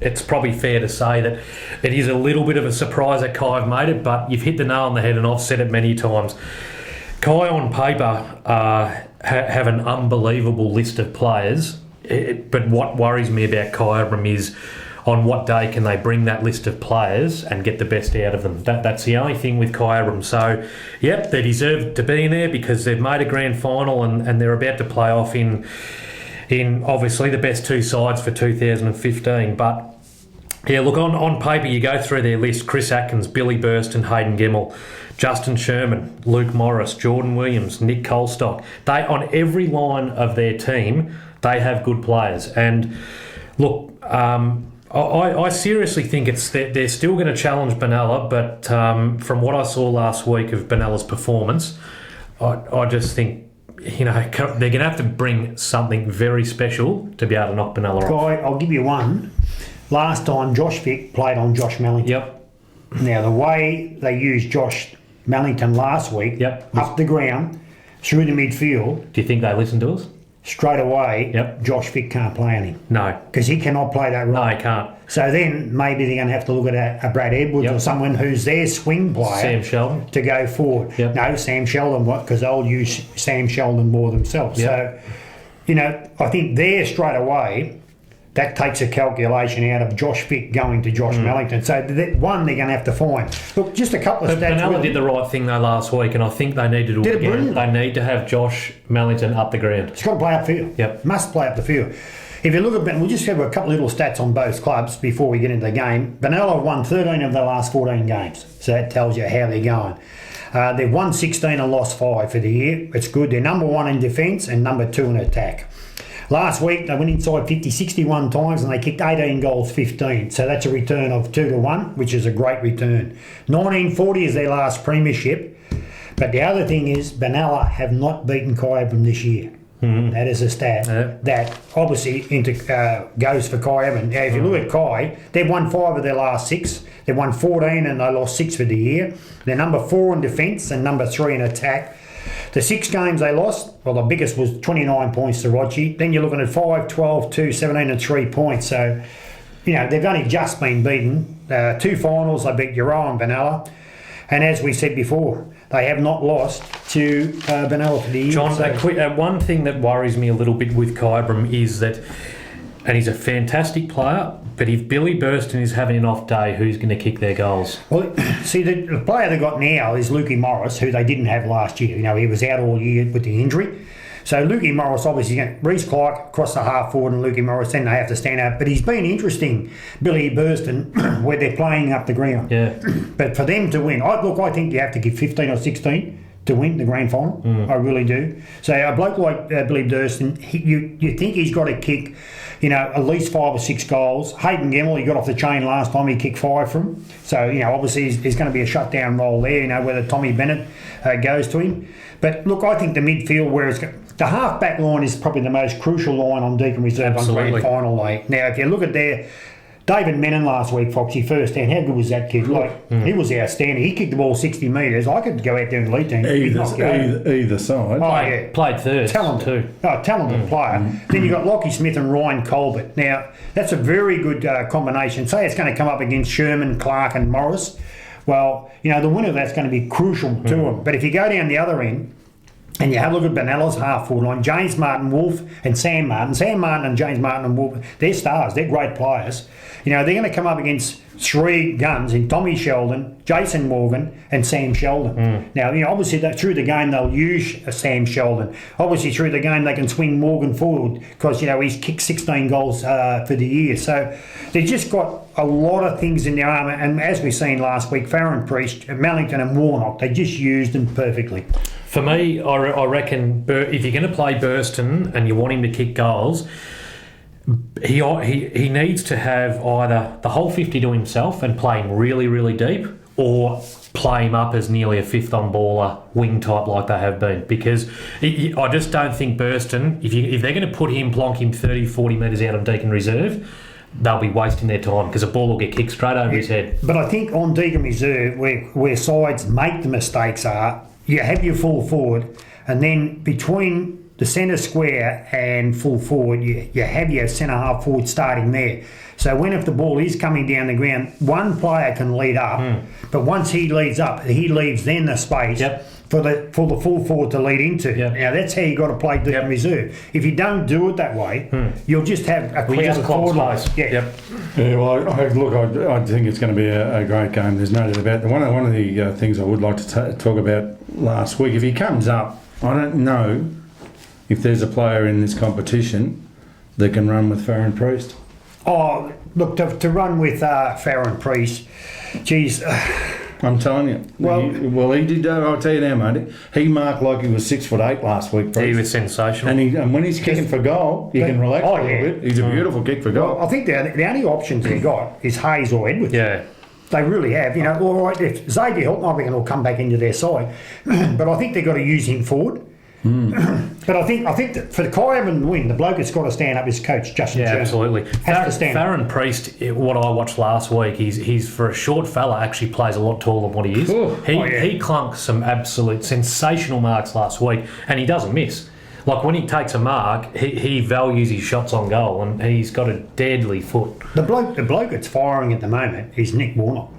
it's probably fair to say that it is a little bit of a surprise that Kai have made it, but you've hit the nail on the head, and I've said it many times. Kai on paper have an unbelievable list of players, but what worries me about Kyabram is on what day can they bring that list of players and get the best out of them. That's the only thing with Kyabram. So, yep, they deserve to be in there because they've made a grand final and they're about to play off in obviously the best two sides for 2015. But yeah, look, on paper you go through their list: Chris Atkins, Billy Burst and Hayden Gemmell, Justin Sherman, Luke Morris, Jordan Williams, Nick Colstock. They, on every line of their team, they have good players. And look, I seriously think they're still going to challenge Benalla, but from what I saw last week of Benalla's performance, I just think, they're going to have to bring something very special to be able to knock Benalla off. Guy, I'll give you one. Last time Josh Vick played on Josh Mellington. Yep. Now, the way they used Josh Mellington last week, up the ground, through the midfield. Do you think they listened to us? Straight away, Josh Vick can't play on him. No. Because he cannot play that role. No, he can't. So then maybe they're going to have to look at a Brad Edwards or someone who's their swing player. Sam Sheldon. To go forward. Yep. No, Sam Sheldon, because they'll use Sam Sheldon more themselves. Yep. So, I think there straight away, that takes a calculation out of Josh Vick going to Josh Mellington. So, they're going to have to find. Look, just a couple of stats. Benalla did the right thing though last week, and I think they need to do it again. Brilliant. They need to have Josh Mellington up the ground. He's got to play upfield. Yep. Must play up the field. If you look at we'll just have a couple little stats on both clubs before we get into the game. Benalla have won 13 of their last 14 games. So that tells you how they're going. They've won 16 and lost 5 for the year. It's good. They're number 1 in defence and number 2 in attack. Last week, they went inside 50 61 times and they kicked 18 goals, 15. So that's a return of 2-1, which is a great return. 1940 is their last premiership. But the other thing is, Benalla have not beaten Kyabram this year. That is a stat that obviously goes for Kai Evan. Now, if you look at Kai, they've won 5 of their last 6. They've won 14 and they lost 6 for the year. They're number 4 in defence and number 3 in attack. The 6 games they lost, well, the biggest was 29 points to Rochi. Then you're looking at 5, 12, 2, 17 and 3 points. So, they've only just been beaten. 2 finals, they beat Euroa and Benalla. And as we said before, they have not lost to Benalla for the year. John, one thing that worries me a little bit with Kyabram is that, and he's a fantastic player, but if Billy Burston is having an off day, who's going to kick their goals? Well, see, the player they got now is Lukey Morris, who they didn't have last year. He was out all year with the injury. So Lukey Morris, obviously, Reece Clark across the half forward and Lukey Morris, then they have to stand up. But he's been interesting, Billy Burston, where they're playing up the ground. Yeah. But for them to win, I think you have to give 15 or 16 to win the grand final. I really do. So a bloke like Billy Burston, you think he's got to kick, at least 5 or 6 goals. Hayden Gemmell, he got off the chain last time, he kicked 5 from him. So, obviously there's going to be a shutdown role there, whether Tommy Bennett goes to him. But look, I think the midfield, the half-back line is probably the most crucial line on Deakin Reserve on grand final day. Now, if you look at David Menon last week, Foxy, first down, how good was that kid? He was outstanding. He kicked the ball 60 metres. I could go out there and lead team. Either side. Oh, yeah. Played third. Talented. Talented player. Then you've got Lockie Smith and Ryan Colbert. Now, that's a very good combination. Say it's going to come up against Sherman, Clark and Morris. Well, the winner of that's going to be crucial to them. But if you go down the other end, and you have a look at Benella's half-forward line, James Martin Wolf and Sam Martin. Sam Martin and James Martin and Wolf, they're stars. They're great players. They're going to come up against 3 guns in Tommy Sheldon, Jason Morgan and Sam Sheldon. Now, obviously through the game they'll use Sam Sheldon. Obviously through the game they can swing Morgan forward because, he's kicked 16 goals for the year. So they've just got a lot of things in their armour. And as we've seen last week, Farron Priest, Mellington and Warnock, they just used them perfectly. For me, I reckon if you're going to play Burston and you want him to kick goals, he needs to have either the whole 50 to himself and play him really, really deep, or play him up as nearly a 5th on baller wing type like they have been. Because I just don't think Burston, if they're going to put him, plonk him 30, 40 metres out of Deakin Reserve, they'll be wasting their time because the ball will get kicked straight over his head. But I think on Deakin Reserve, where sides make the mistakes you have your full forward, and then between the centre square and full forward, you have your centre half forward starting there. So if the ball is coming down the ground, one player can lead up, but once he leads up, he leaves then the space for the full forward to lead into. Now that's how you got to play Deakin Reserve. If you don't do it that way, you'll just have a crowd of forward lines. Yeah, well, I think it's going to be a great game. There's no doubt about it. One of the things I would like to talk about last week, if he comes up, I don't know if there's a player in this competition that can run with Farron Priest. Oh, look, to run with Farron Priest, geez. I'm telling you. Well, he did. I'll tell you now, mate. He marked like he was 6'8" last week. Priest. He was sensational. And when he's kicking for goal, you can relax a little bit. He's a beautiful kick for goal. Well, I think the only options they got is Hayes or Edwards. Yeah. They really have. All right, if Xavier Hilton, I reckon, will come back into their side. But I think they've got to use him forward. But I think that for the Kai Evan win, the bloke that's got to stand up is coach Justin Jones. Absolutely. Has to stand Farron Priest, what I watched last week, he's for a short fella actually plays a lot taller than what he is. He clunked some absolute sensational marks last week, and he doesn't miss. Like when he takes a mark, he values his shots on goal, and he's got a deadly foot. The bloke that's firing at the moment is Nick Warnock.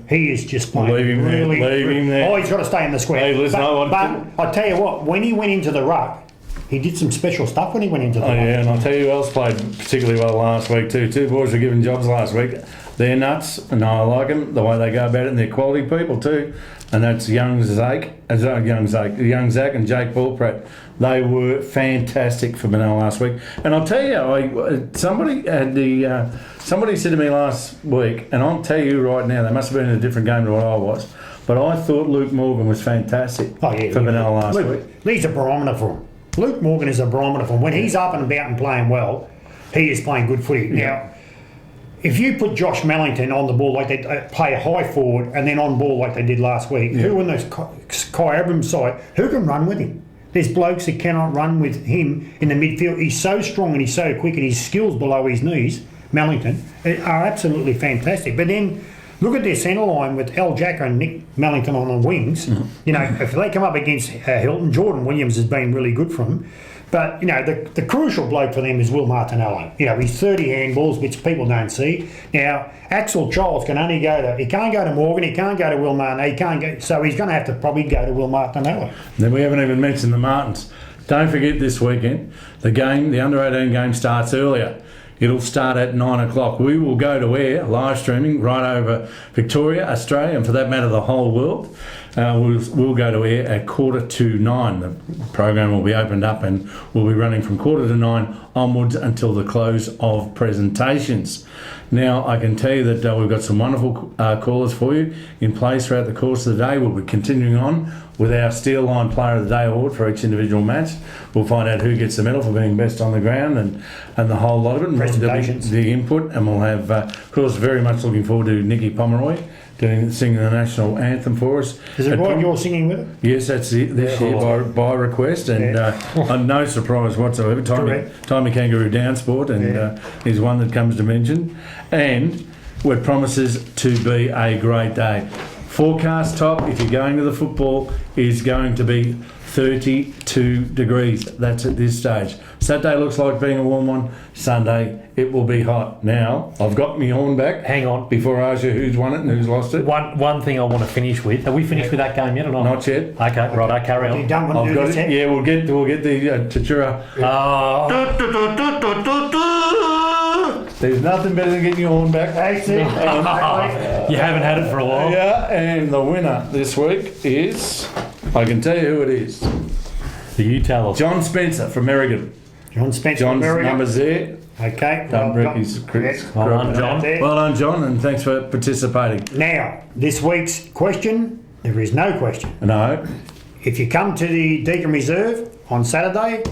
He is just playing leave him there. Oh, he's got to stay in the square. Hey, listen, but I tell you what, when he went into the ruck, he did some special stuff when he went into the ruck. Yeah, and I'll tell you who else played particularly well last week too. 2 boys were given jobs last week. They're nuts, and I like them, the way they go about it, and they're quality people too. And that's young Zach and Jake Bullpratt. They were fantastic for Benalla last week. And I'll tell you, somebody said to me last week, and I'll tell you right now, they must have been in a different game to what I was, but I thought Luke Morgan was fantastic for Benalla last week. He's a barometer for him. Luke Morgan is a barometer for him. When he's up and about and playing well, he is playing good footy. Now, if you put Josh Mellington on the ball like they play high forward and then on ball like they did last week, who on the Kai Abrams side, who can run with him? There's blokes that cannot run with him in the midfield. He's so strong and he's so quick, and his skills below his knees, Mellington, are absolutely fantastic. But then look at their centre line with Al Jacker and Nick Mellington on the wings. You know, if they come up against Hilton, Jordan Williams has been really good for them. But, you know, the crucial bloke for them is Will Martinello. You know, he's 30 handballs, which people don't see. Now, Axel Charles can only he can't go to Morgan, he can't go to Will Martin, he can't go, so he's going to have to probably go to Will Martinello. Then we haven't even mentioned the Martins. Don't forget this weekend, the under-18 game starts earlier. It'll start at 9 o'clock. We will go to air, live streaming, right over Victoria, Australia, and for that matter, the whole world. We'll go to air at 8:45. The program will be opened up and we'll be running from 8:45 onwards until the close of presentations. Now, I can tell you that we've got some wonderful callers for you in place throughout the course of the day. We'll be continuing on with our Steel Line Player of the Day award for each individual match. We'll find out who gets the medal for being best on the ground and the whole lot of it. And presentations. The input, and we'll have, of course, very much looking forward to Nikki Pomeroy singing the national anthem for us. Is it right you're singing with it? Yes, that's it. This year by request, and no surprise whatsoever. Timey Kangaroo Down Sport, and he's one that comes to mention. And what promises to be a great day. Forecast top, if you're going to the football, is going to be 32 degrees. That's at this stage. Saturday looks like being a warm one. Sunday, it will be hot. Now, I've got my horn back. Hang on. Before I ask you who's won it and who's lost it. One thing I want to finish with. Have we finished with that game yet or not? Not yet. Okay, right, I carry on. You don't want to I've do got this it. yet? Yeah, we'll get the Chachura. There's nothing better than getting your horn back. That's it. You haven't had it for a while. Yeah, and the winner this week is, I can tell you who it is. You tell us. John Spencer from Merrigan. John Spencer. John's very good. number's there. Okay. Don't well wreck his critics. Yes. Well done, John. Well done, John, and thanks for participating. Now, this week's question, there is no question. No. If you come to the Deacon Reserve on Saturday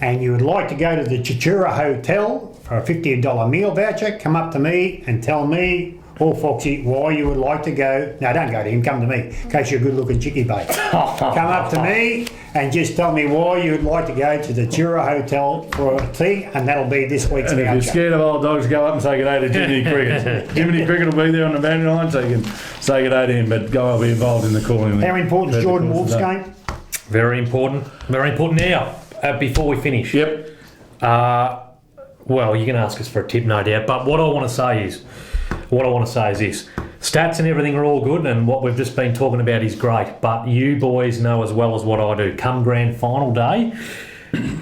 and you would like to go to the Chachura Hotel for a $50 meal voucher, come up to me and tell me or Foxy why you would like to go. No, don't go to him, come to me, in case you're a good-looking chickie bait. Come up to me and just tell me why you would like to go to the Chura Hotel for a tea, and that'll be this week's And if voucher. you're scared of old dogs, go up and say good day to Jiminy Cricket. Jiminy Cricket will be there on the boundary line, so you can say good day to him, but go, I'll be involved in the calling. How important is Jordan Wolf's game? Very important. Very important. Now, before we finish. Yep. Well, you can ask us for a tip, no doubt. But what I want to say is this. Stats and everything are all good, and what we've just been talking about is great. But you boys know as well as what I do. Come grand final day,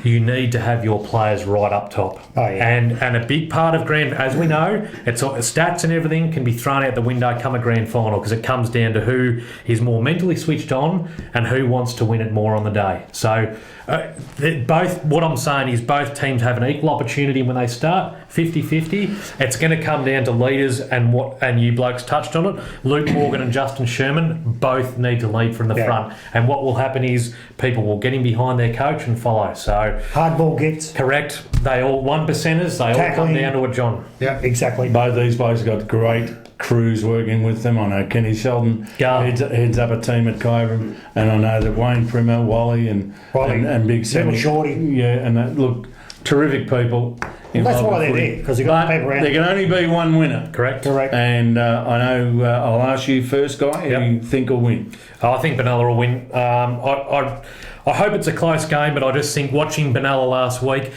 you need to have your players right up top. Oh, yeah. And a big part of as we know, it's stats and everything can be thrown out the window come a grand final, because it comes down to who is more mentally switched on and who wants to win it more on the day. So what I'm saying is both teams have an equal opportunity when they start, 50-50. It's going to come down to leaders, and you blokes touched on it. Luke Morgan and Justin Sherman both need to lead from the front, and what will happen is people will get in behind their coach and follow. So Hardball gets. correct. They all 1%ers. They all come Tackling. down to it, John. Yeah, exactly. Both these blokes got great crews working with them. I know Kenny Sheldon heads up a team at Kyabram, and I know that Wayne Primer, Wally and Big Sammy. Little Shorty. Yeah, and look, terrific people. Well, that's why they're there, because they've got But people around. there can only be one winner. Correct. And I know I'll ask you first, Guy, who you think will win. I think Benalla will win. I hope it's a close game, but I just think watching Benalla last week,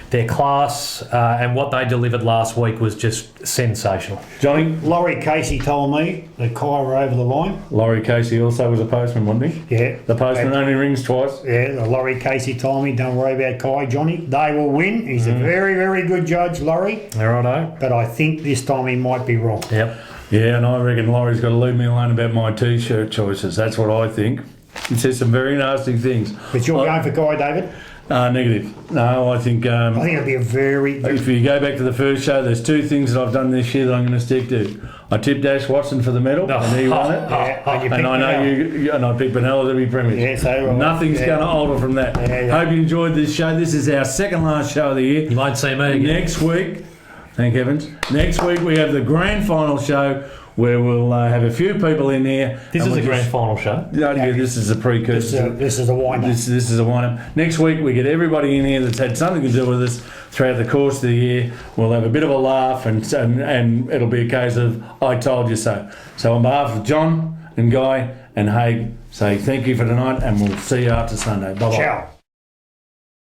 their class and what they delivered last week was just sensational. Johnny? Laurie Casey told me that Kai were over the line. Laurie Casey also was a postman, wasn't he? Yeah. The postman only rings twice. Yeah, Laurie Casey told me, don't worry about Kai, Johnny. They will win. He's a very, very good judge, Laurie. Righto. But I think this time he might be wrong. Yep. Yeah, and I reckon Laurie's got to leave me alone about my T-shirt choices. That's what I think. He says some very nasty things. But you're going for Kai, David? Negative. No, I think... I think it'll be a very... if you go back to the first show, there's two things that I've done this year that I'm going to stick to. I tipped Ash Watson for the medal, and he won it. Yeah, and I know you, and I picked Benalla to be premiers. Yeah, so Nothing's going to alter from that. Hope you enjoyed this show. This is our second last show of the year. You won't see me again. Next week, thank heavens, next week we have the grand final show where we'll have a few people in there. This and is we'll a grand final show. Yeah, this is a precursor. This is a wind-up. This is a wind-up. Next week we get everybody in here that's had something to do with us throughout the course of the year. We'll have a bit of a laugh and it'll be a case of I told you so. So on behalf of John and Guy and Haig, say thank you for tonight and we'll see you after Sunday. Bye-bye. Ciao.